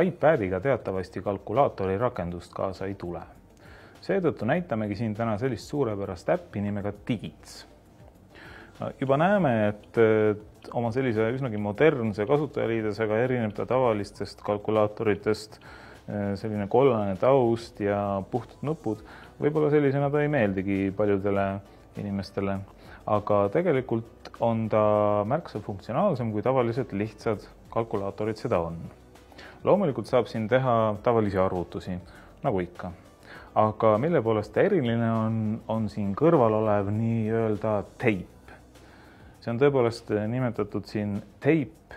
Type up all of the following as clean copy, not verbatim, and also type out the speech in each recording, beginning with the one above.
iPadiga teatavasti kalkulaatori rakendust kaasa ei tule. Seetõttu näitamegi siin täna sellist suurepärast äppi nimega Digits. Juba näeme, et oma sellise üsnagi modernse kasutajaliidesega erineb ta tavalistest kalkulaatoritest, selline kollane taust ja puhtad nupud. Võib-olla sellisena ta ei meeldigi paljudele inimestele, aga tegelikult on ta märksa funktsionaalsem kui tavalised lihtsad kalkulaatorid seda on. Loomulikult saab siin teha tavalisi arvutusi, nagu ikka. Aga mille poolest ta eriline on siin kõrval olev nii-öelda teip. See on tõepoolest nimetatud siin teip,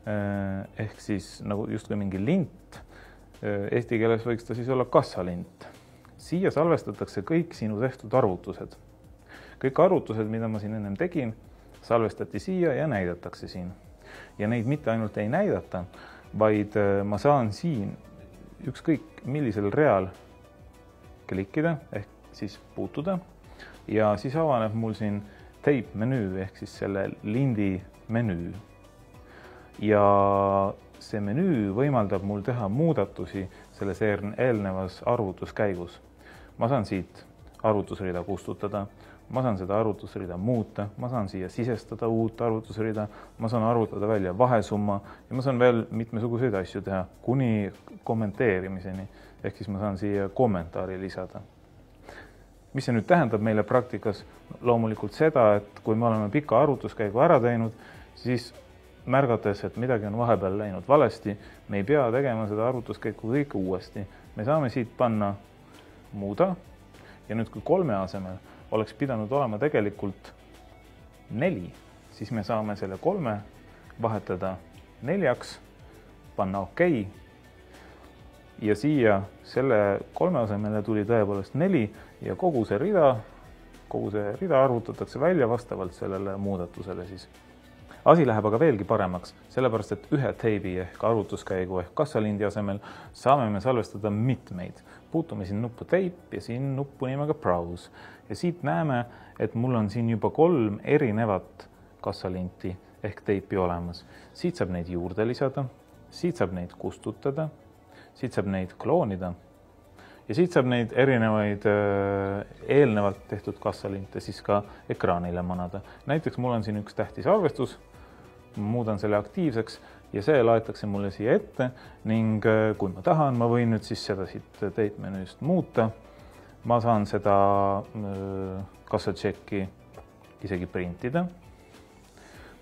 ehk siis nagu justkui mingi lint. Eesti keeles võiks ta siis olla kassalint. Siia salvestatakse kõik sinu tehtud arvutused. Kõik arvutused, mida ma siin ennem tegin, salvestati siia ja näidatakse siin. Ja neid mitte ainult ei näidata, vaid ma saan siin ükskõik millisel real klikkida ehk siis puutuda ja siis avaneb mul siin tape menüü ehk siis selle lindi menüü. Ja see menüü võimaldab mul teha muudatusi selles eelnevas arvutuskäigus. Ma saan siit arvutusrida kustutada, ma saan seda arvutusrida muuta, ma saan siia sisestada uut arvutusrida, ma saan arvutada välja vahesumma ja ma saan veel mitmesuguseid asju teha kuni kommenteerimiseni. Ehk siis ma saan siia kommentaari lisada. Mis see nüüd tähendab meile praktikas? Loomulikult seda, et kui me oleme pika arvutuskäigu ära teinud, siis märgates, et midagi on vahepeal läinud valesti, me ei pea tegema seda arvutuskäiku kõike uuesti. Me saame siit panna muuda ja nüüd kui 3 asemel oleks pidanud olema tegelikult 4, siis me saame selle 3 vahetada 4, panna OK. Ja siia selle 3 asemele tuli tõepoolest 4 ja kogu see rida arvutatakse välja vastavalt sellele muudatusele siis. Asi läheb aga veelgi paremaks, sellepärast et ühe teibi ehk arvutuskäigu ehk kassalindi asemel saame me salvestada mitmeid. Puutume siin nuppu tape ja siin nuppu nimega browse. Ja siit näeme, et mul on siin juba 3 erinevat kassalinti ehk teipi olemas. Siit saab neid juurde lisada, siit saab neid kustutada, siit saab neid kloonida ja siit saab neid erinevaid eelnevalt tehtud kassalinte siis ka ekraanile manada. Näiteks mul on siin üks tähtis arvestus, ma muudan selle aktiivseks ja see laetakse mulle siia ette ning kui ma tahan, ma võin nüüd siis seda siit tape menüüst muuta. Ma saan seda kassatšekki isegi printida.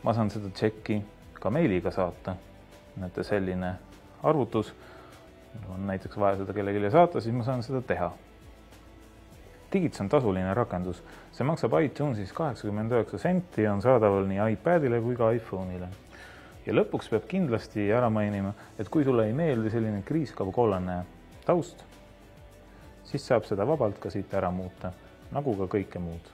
Ma saan seda tšekki ka meiliga saata. Näete selline arvutus. On näiteks vaja seda kellelegi saata, siis ma saan seda teha. Digits on tasuline rakendus. See maksab iTunesis 89 senti ja on saadaval nii iPadile kui ka iPhone'ile. Ja lõpuks peab kindlasti ära mainima, et kui sulle ei meeldi selline kriiskav kollane taust, siis saab seda vabalt ka siit ära muuta, nagu ka kõike muud.